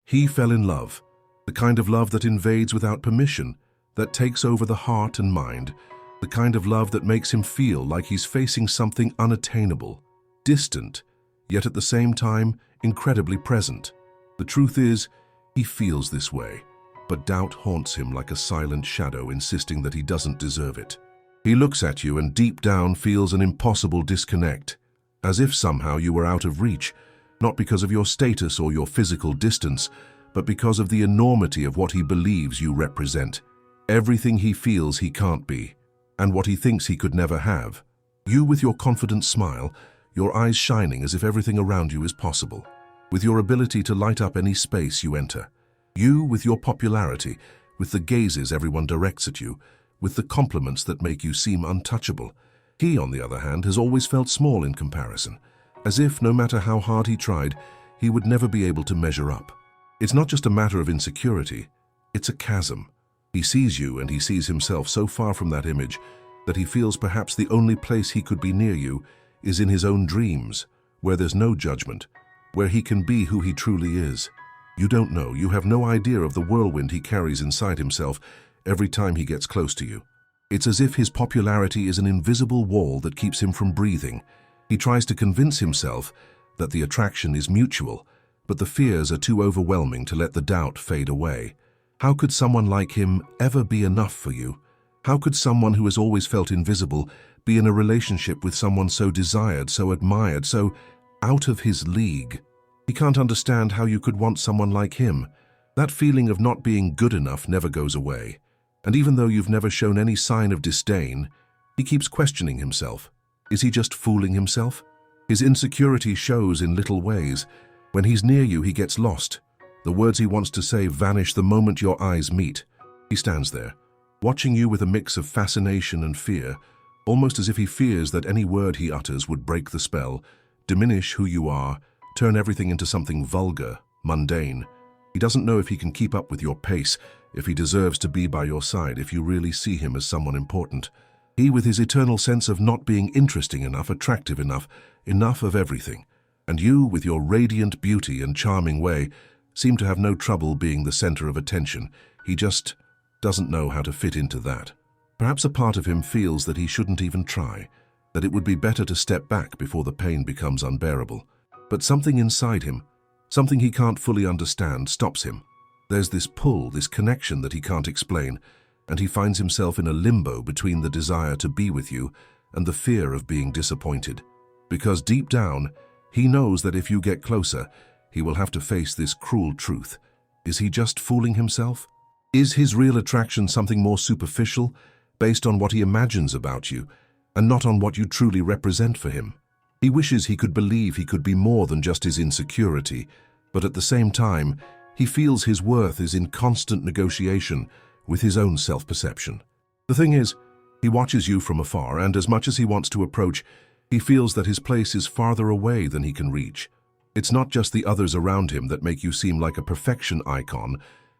He fell in love, the kind of love that invades without permission, that takes over the heart and mind, the kind of love that makes him feel like he's facing something unattainable, distant, yet at the same time incredibly present. The truth is, he feels this way, but doubt haunts him like a silent shadow insisting that he doesn't deserve it. He looks at you and deep down feels an impossible disconnect, as if somehow you were out of reach, not because of your status or your physical distance, but because of the enormity of what he believes you represent. Everything he feels he can't be, and what he thinks he could never have. You with your confident smile, your eyes shining as if everything around you is possible, with your ability to light up any space you enter. You with your popularity, with the gazes everyone directs at you, with the compliments that make you seem untouchable. He, on the other hand, has always felt small in comparison, as if, no matter how hard he tried, he would never be able to measure up. It's not just a matter of insecurity, it's a chasm. He sees you and he sees himself so far from that image that he feels perhaps the only place he could be near you is in his own dreams, where there's no judgment, where he can be who he truly is. You don't know, you have no idea of the whirlwind he carries inside himself every time he gets close to you. It's as if his popularity is an invisible wall that keeps him from breathing. He tries to convince himself that the attraction is mutual, but the fears are too overwhelming to let the doubt fade away. How could someone like him ever be enough for you? How could someone who has always felt invisible be in a relationship with someone so desired, so admired, so out of his league? He can't understand how you could want someone like him. That feeling of not being good enough never goes away. And even though you've never shown any sign of disdain, he keeps questioning himself. Is he just fooling himself? His insecurity shows in little ways. When he's near you, he gets lost. The words he wants to say vanish the moment your eyes meet. He stands there, watching you with a mix of fascination and fear, almost as if he fears that any word he utters would break the spell, diminish who you are, turn everything into something vulgar, mundane. He doesn't know if he can keep up with your pace, if he deserves to be by your side, if you really see him as someone important. He with his eternal sense of not being interesting enough, attractive enough, enough of everything. And you, with your radiant beauty and charming way, seem to have no trouble being the center of attention. He just doesn't know how to fit into that. Perhaps a part of him feels that he shouldn't even try, that it would be better to step back before the pain becomes unbearable. But something inside him, something he can't fully understand, stops him. There's this pull, this connection that he can't explain, and he finds himself in a limbo between the desire to be with you and the fear of being disappointed. Because deep down, he knows that if you get closer, he will have to face this cruel truth. Is he just fooling himself? Is his real attraction something more superficial, based on what he imagines about you, and not on what you truly represent for him? He wishes he could believe he could be more than just his insecurity, but at the same time, he feels his worth is in constant negotiation with his own self-perception. The thing is, he watches you from afar, and as much as he wants to approach, he feels that his place is farther away than he can reach. It's not just the others around him that make you seem like a perfection icon.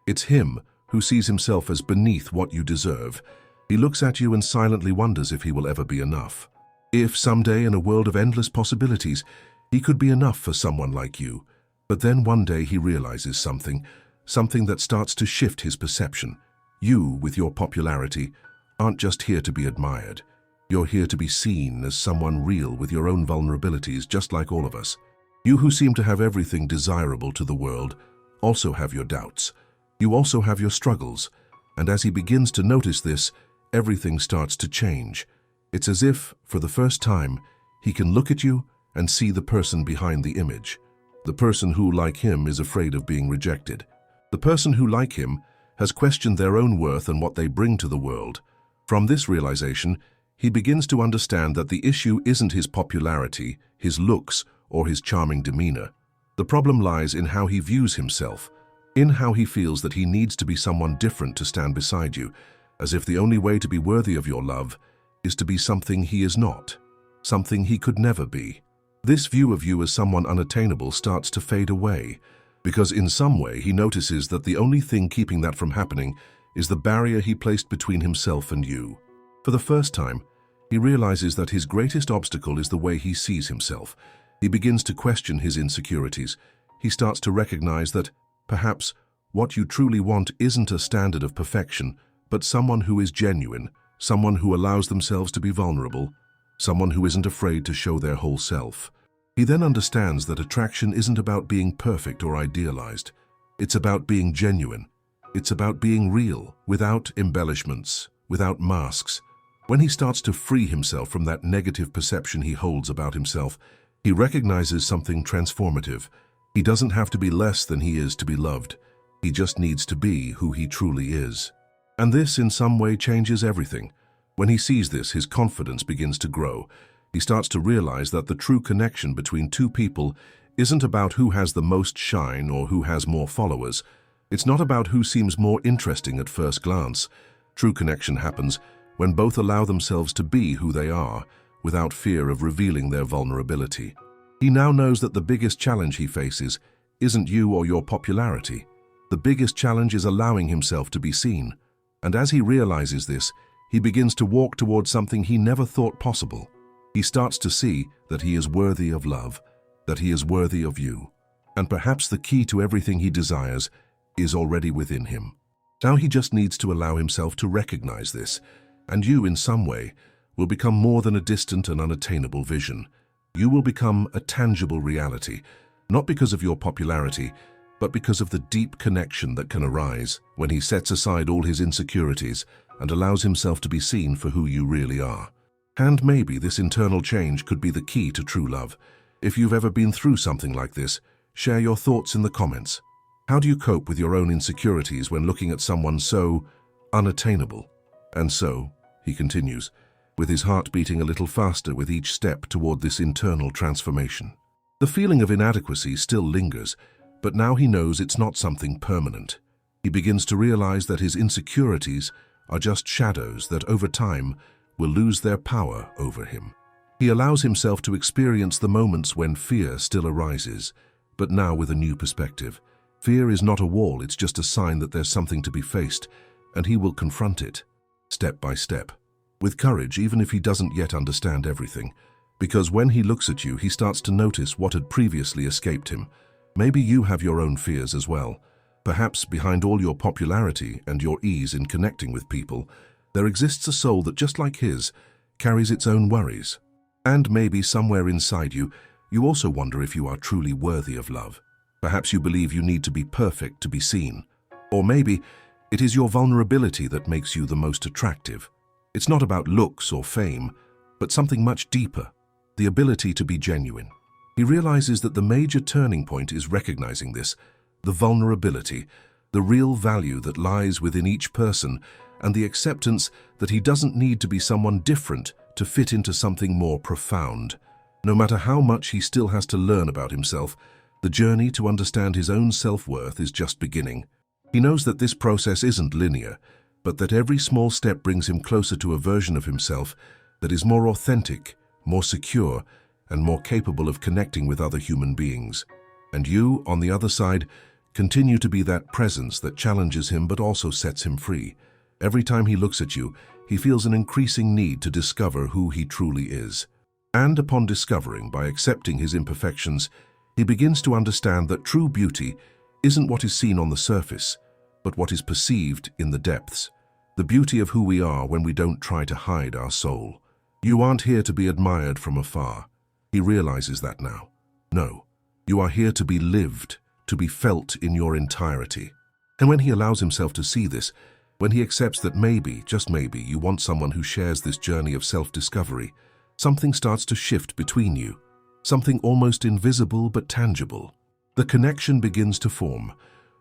It's him who sees himself as beneath what you deserve. He looks at you and silently wonders if he will ever be enough. If someday in a world of endless possibilities, he could be enough for someone like you. But then one day he realizes something that starts to shift his perception. You, with your popularity, aren't just here to be admired. You're here to be seen as someone real with your own vulnerabilities, just like all of us. You who seem to have everything desirable to the world also have your doubts. You also have your struggles. And as he begins to notice this, everything starts to change. It's as if, for the first time, he can look at you and see the person behind the image. The person who, like him, is afraid of being rejected. The person who, like him, has questioned their own worth and what they bring to the world. From this realization, he begins to understand that the issue isn't his popularity, his looks, or his charming demeanor. The problem lies in how he views himself, in how he feels that he needs to be someone different to stand beside you, as if the only way to be worthy of your love is to be something he is not, something he could never be. This view of you as someone unattainable starts to fade away, because in some way he notices that the only thing keeping that from happening is the barrier he placed between himself and you. For the first time, he realizes that his greatest obstacle is the way he sees himself. He begins to question his insecurities. He starts to recognize that Perhaps what you truly want isn't a standard of perfection, but someone who is genuine, someone who allows themselves to be vulnerable, someone who isn't afraid to show their whole self. He then understands that attraction isn't about being perfect or idealized. It's about being genuine. It's about being real, without embellishments, without masks. When he starts to free himself from that negative perception he holds about himself, he recognizes something transformative. He doesn't have to be less than he is to be loved. He just needs to be who he truly is. And this, in some way, changes everything. When he sees this, his confidence begins to grow. He starts to realize that the true connection between two people isn't about who has the most shine or who has more followers. It's not about who seems more interesting at first glance. True connection happens when both allow themselves to be who they are, without fear of revealing their vulnerability. He now knows that the biggest challenge he faces isn't you or your popularity. The biggest challenge is allowing himself to be seen. And as he realizes this, he begins to walk towards something he never thought possible. He starts to see that he is worthy of love, that he is worthy of you. And perhaps the key to everything he desires is already within him. Now he just needs to allow himself to recognize this, and you, in some way, will become more than a distant and unattainable vision. You will become a tangible reality, not because of your popularity, but because of the deep connection that can arise when he sets aside all his insecurities and allows himself to be seen for who you really are. And maybe this internal change could be the key to true love. If you've ever been through something like this, share your thoughts in the comments. How do you cope with your own insecurities when looking at someone so unattainable? And so, he continues, with his heart beating a little faster with each step toward this internal transformation. The feeling of inadequacy still lingers, but now he knows it's not something permanent. He begins to realize that his insecurities are just shadows that over time will lose their power over him. He allows himself to experience the moments when fear still arises, but now with a new perspective. Fear is not a wall, it's just a sign that there's something to be faced, and he will confront it, step by step, with courage, even if he doesn't yet understand everything. Because when he looks at you, he starts to notice what had previously escaped him. Maybe you have your own fears as well. Perhaps behind all your popularity and your ease in connecting with people, there exists a soul that, just like his, carries its own worries. And maybe somewhere inside you, you also wonder if you are truly worthy of love. Perhaps you believe you need to be perfect to be seen. Or maybe it is your vulnerability that makes you the most attractive. It's not about looks or fame, but something much deeper, the ability to be genuine. He realizes that the major turning point is recognizing this, the vulnerability, the real value that lies within each person, and the acceptance that he doesn't need to be someone different to fit into something more profound. No matter how much he still has to learn about himself, the journey to understand his own self-worth is just beginning. He knows that this process isn't linear, but that every small step brings him closer to a version of himself that is more authentic, more secure, and more capable of connecting with other human beings. And you, on the other side, continue to be that presence that challenges him but also sets him free. Every time he looks at you, he feels an increasing need to discover who he truly is. And upon discovering, by accepting his imperfections, he begins to understand that true beauty isn't what is seen on the surface, but what is perceived in the depths. The beauty of who we are when we don't try to hide our soul. You aren't here to be admired from afar. He realizes that now. No, you are here to be lived, to be felt in your entirety. And when he allows himself to see this, when he accepts that maybe, just maybe, you want someone who shares this journey of self-discovery, something starts to shift between you, something almost invisible but tangible. The connection begins to form,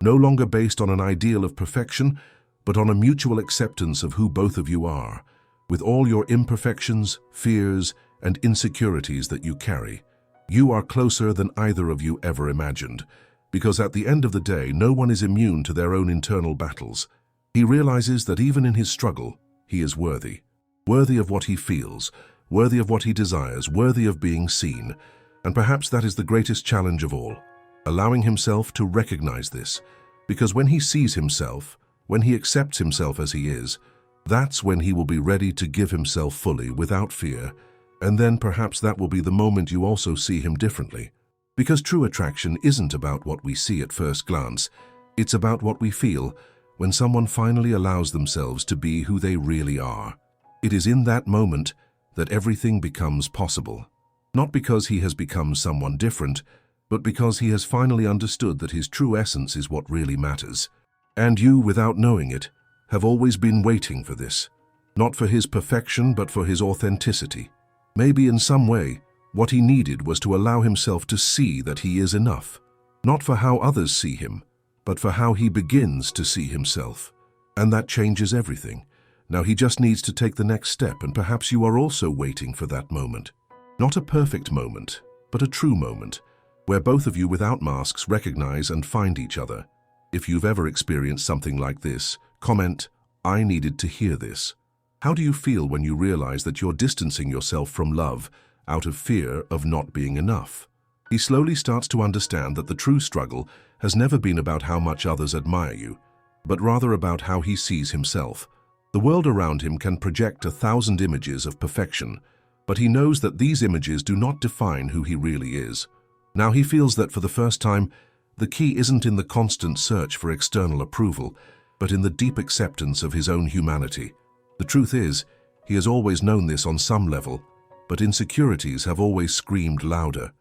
no longer based on an ideal of perfection, but on a mutual acceptance of who both of you are, with all your imperfections, fears, and insecurities that you carry. You are closer than either of you ever imagined, because at the end of the day, no one is immune to their own internal battles. He realizes that even in his struggle, he is worthy. Worthy of what he feels, worthy of what he desires, worthy of being seen. And perhaps that is the greatest challenge of all, allowing himself to recognize this. Because when he sees himself, when he accepts himself as he is, that's when he will be ready to give himself fully, without fear. And then perhaps that will be the moment you also see him differently. Because true attraction isn't about what we see at first glance. It's about what we feel when someone finally allows themselves to be who they really are. It is in that moment that everything becomes possible. Not because he has become someone different, but because he has finally understood that his true essence is what really matters. And you, without knowing it, have always been waiting for this. Not for his perfection, but for his authenticity. Maybe in some way, what he needed was to allow himself to see that he is enough. Not for how others see him, but for how he begins to see himself. And that changes everything. Now he just needs to take the next step, and perhaps you are also waiting for that moment. Not a perfect moment, but a true moment, where both of you without masks recognize and find each other. If you've ever experienced something like this, comment, "I needed to hear this." How do you feel when you realize that you're distancing yourself from love out of fear of not being enough? He slowly starts to understand that the true struggle has never been about how much others admire you, but rather about how he sees himself. The world around him can project 1,000 images of perfection, but he knows that these images do not define who he really is. Now he feels that for the first time, the key isn't in the constant search for external approval, but in the deep acceptance of his own humanity. The truth is, he has always known this on some level, but insecurities have always screamed louder.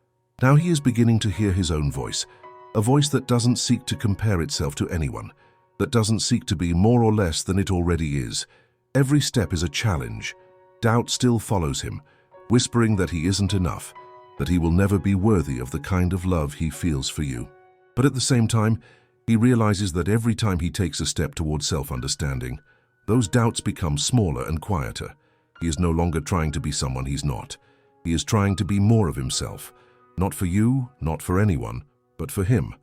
Now he is beginning to hear his own voice, a voice that doesn't seek to compare itself to anyone, that doesn't seek to be more or less than it already is. Every step is a challenge. Doubt still follows him, whispering that he isn't enough, that he will never be worthy of the kind of love he feels for you. But at the same time, he realizes that every time he takes a step towards self-understanding, those doubts become smaller and quieter. He is no longer trying to be someone he's not. He is trying to be more of himself. Not for you, not for anyone, but for him.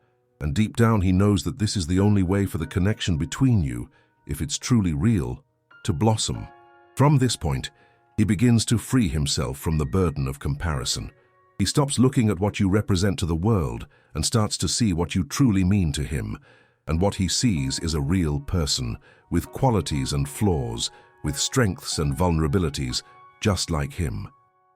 And deep down he knows that this is the only way for the connection between you, if it's truly real, to blossom. From this point, he begins to free himself from the burden of comparison. He stops looking at what you represent to the world and starts to see what you truly mean to him. And what he sees is a real person, with qualities and flaws, with strengths and vulnerabilities, just like him.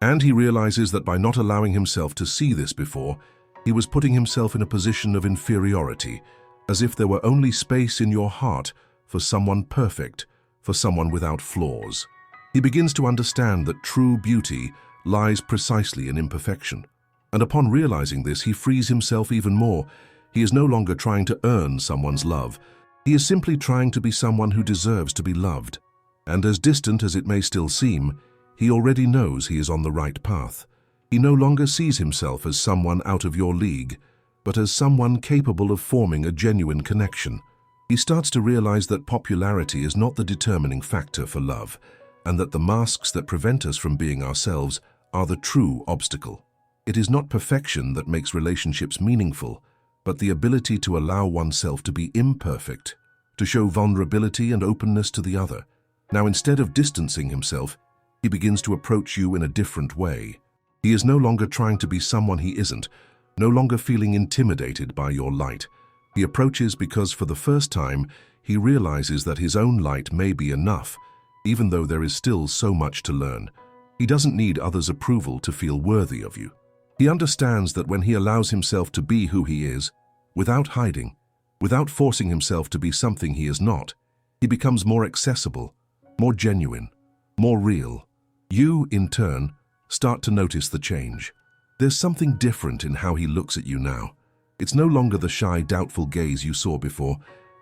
And he realizes that by not allowing himself to see this before, he was putting himself in a position of inferiority, as if there were only space in your heart for someone perfect, for someone without flaws. He begins to understand that true beauty lies precisely in imperfection. And upon realizing this, he frees himself even more. He is no longer trying to earn someone's love. He is simply trying to be someone who deserves to be loved. And as distant as it may still seem, he already knows he is on the right path. He no longer sees himself as someone out of your league, but as someone capable of forming a genuine connection. He starts to realize that popularity is not the determining factor for love, and that the masks that prevent us from being ourselves are the true obstacle. It is not perfection that makes relationships meaningful, but the ability to allow oneself to be imperfect, to show vulnerability and openness to the other. Now, instead of distancing himself, he begins to approach you in a different way. He is no longer trying to be someone he isn't, no longer feeling intimidated by your light. He approaches because for the first time, he realizes that his own light may be enough, even though there is still so much to learn. He doesn't need others' approval to feel worthy of you. He understands that when he allows himself to be who he is, without hiding, without forcing himself to be something he is not, he becomes more accessible, more genuine, more real. You, in turn, start to notice the change. There's something different in how he looks at you now. It's no longer the shy, doubtful gaze you saw before.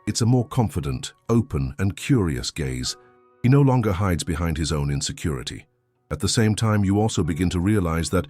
It's a more confident, open, and curious gaze. He no longer hides behind his own insecurity. At the same time, you also begin to realize that,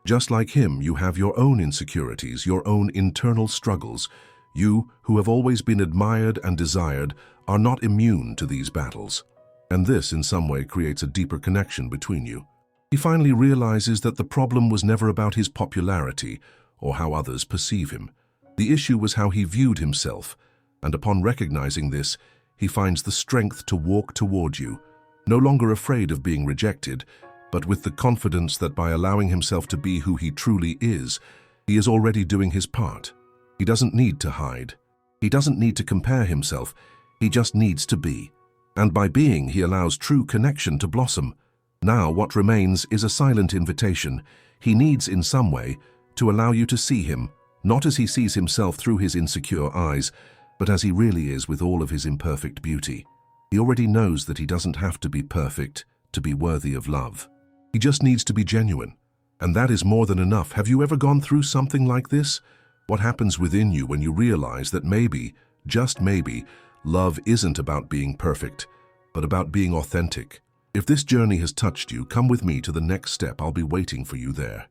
just like him, you have your own insecurities, your own internal struggles. You, who have always been admired and desired, are not immune to these battles. And this, in some way, creates a deeper connection between you. He finally realizes that the problem was never about his popularity or how others perceive him. The issue was how he viewed himself, and upon recognizing this, he finds the strength to walk toward you, no longer afraid of being rejected, but with the confidence that by allowing himself to be who he truly is, he is already doing his part. He doesn't need to hide. He doesn't need to compare himself. He just needs to be. And by being, he allows true connection to blossom. Now what remains is a silent invitation. He needs, in some way, to allow you to see him, not as he sees himself through his insecure eyes, but as he really is with all of his imperfect beauty. He already knows that he doesn't have to be perfect to be worthy of love. He just needs to be genuine. And that is more than enough. Have you ever gone through something like this? What happens within you when you realize that maybe, just maybe, love isn't about being perfect, but about being authentic? If this journey has touched you, come with me to the next step. I'll be waiting for you there.